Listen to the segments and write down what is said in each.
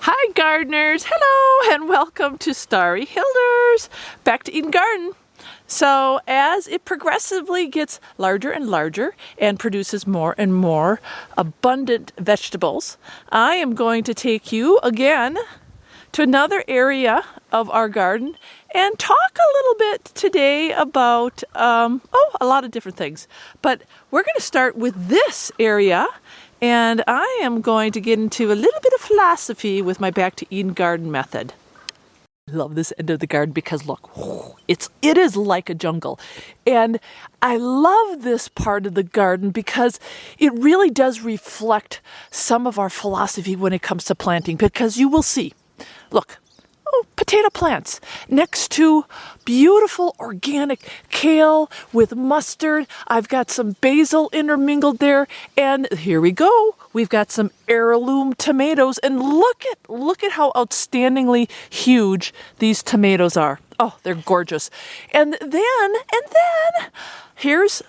Hi gardeners, hello and welcome to Starry Hilders, back to Eden Garden. So as it progressively gets larger and larger and produces more and more abundant vegetables, I am going to take you again to another area of our garden and talk a little bit today about a lot of different things. But we're going to start with this area. And I am going to get into a little bit of philosophy with my Back to Eden Garden method. I love this end of the garden because look, it is like a jungle. And I love this part of the garden because it really does reflect some of our philosophy when it comes to planting. Because you will see, look, potato plants next to beautiful organic kale with mustard. I've got some basil intermingled there, and here we go. We've got some heirloom tomatoes, and look at how outstandingly huge these tomatoes are. Oh, they're gorgeous. And then here's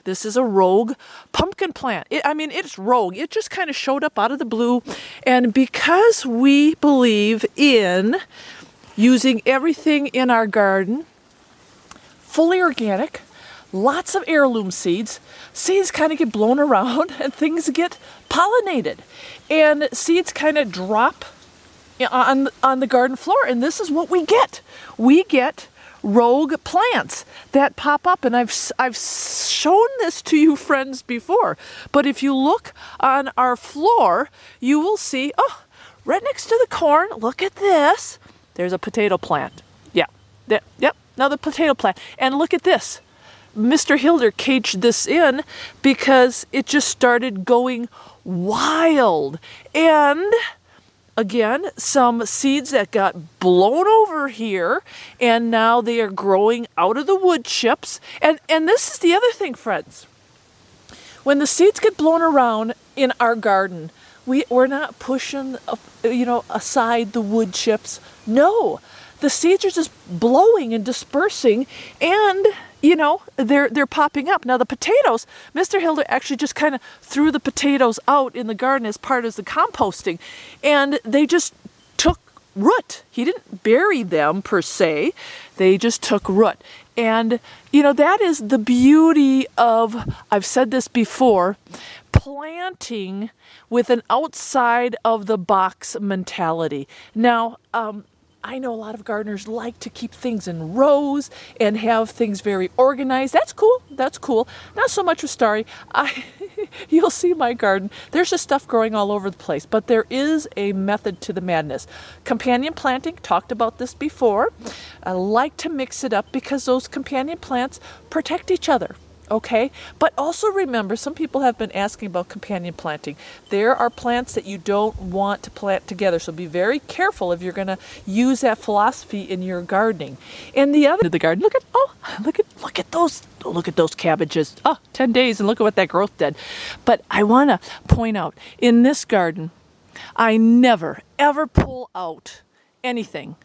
this is a rogue pumpkin plant. It's rogue. It just kind of showed up out of the blue, and because we believe in using everything in our garden fully organic, lots of heirloom seeds kind of get blown around and things get pollinated, and seeds kind of drop on the garden floor, and this is what we get. We get rogue plants that pop up, and I've shown this to you friends before, but if you look on our floor, you will see, right next to the corn, look at this. There's a potato plant. Yep, another potato plant. And look at this. Mr. Hilder caged this in because it just started going wild. And again, some seeds that got blown over here, and now they are growing out of the wood chips. And this is the other thing, friends. When the seeds get blown around in our garden, we're not pushing, aside the wood chips. No, the seeds are just blowing and dispersing, and they're popping up. Now the potatoes, Mr. Hilder actually just kind of threw the potatoes out in the garden as part of the composting, and they just took root. He didn't bury them per se; they just took root. And that is the beauty of, I've said this before, planting with an outside of the box mentality. Now, I know a lot of gardeners like to keep things in rows and have things very organized. That's cool. Not so much with Starry. You'll see my garden. There's just stuff growing all over the place, but there is a method to the madness. Companion planting, talked about this before. I like to mix it up because those companion plants protect each other. Okay, but also remember, some people have been asking about companion planting. There are plants that you don't want to plant together, so be very careful if you're going to use that philosophy in your gardening. And the other, the garden, look at those cabbages. 10 days, and look at what that growth did. But I want to point out, in this garden, I never ever pull out anything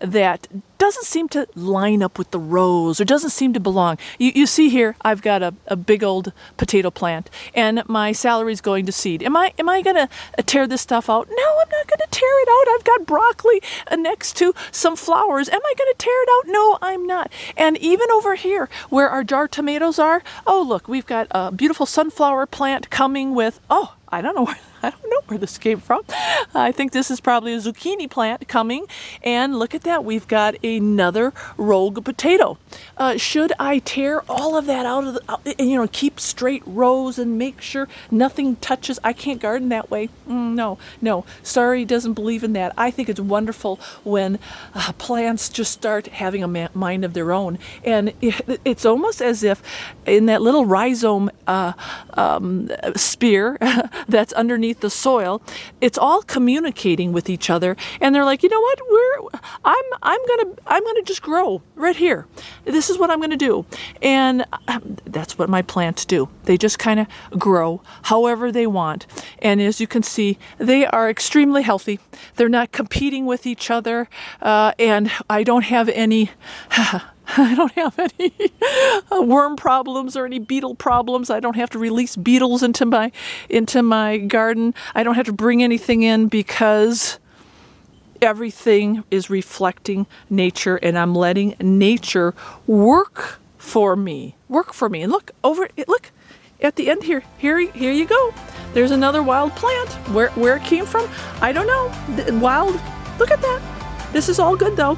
that doesn't seem to line up with the rows or doesn't seem to belong. You see here, I've got a big old potato plant, and my celery's going to seed. Am I going to tear this stuff out? No, I'm not going to tear it out. I've got broccoli next to some flowers. Am I going to tear it out? No, I'm not. And even over here, where our jar tomatoes are, look, we've got a beautiful sunflower plant coming with, I don't know where this came from. I think this is probably a zucchini plant coming. And look at that. We've got another rogue potato. Should I tear all of that out of keep straight rows and make sure nothing touches? I can't garden that way. No. Sorry, doesn't believe in that. I think it's wonderful when plants just start having a mind of their own. And it's almost as if in that little rhizome spear that's underneath the soil, it's all communicating with each other, and they're like, you know what, I'm gonna just grow right here. This is what I'm gonna do. And that's what my plants do. They just kind of grow however they want. And as you can see, they are extremely healthy. They're not competing with each other, and I don't have any worm problems or any beetle problems. I don't have to release beetles into my garden. I don't have to bring anything in because everything is reflecting nature, and I'm letting nature work for me. Work for me. And look, look at the end here. Here you go. There's another wild plant. Where it came from, I don't know. Wild, look at that. This is all good though.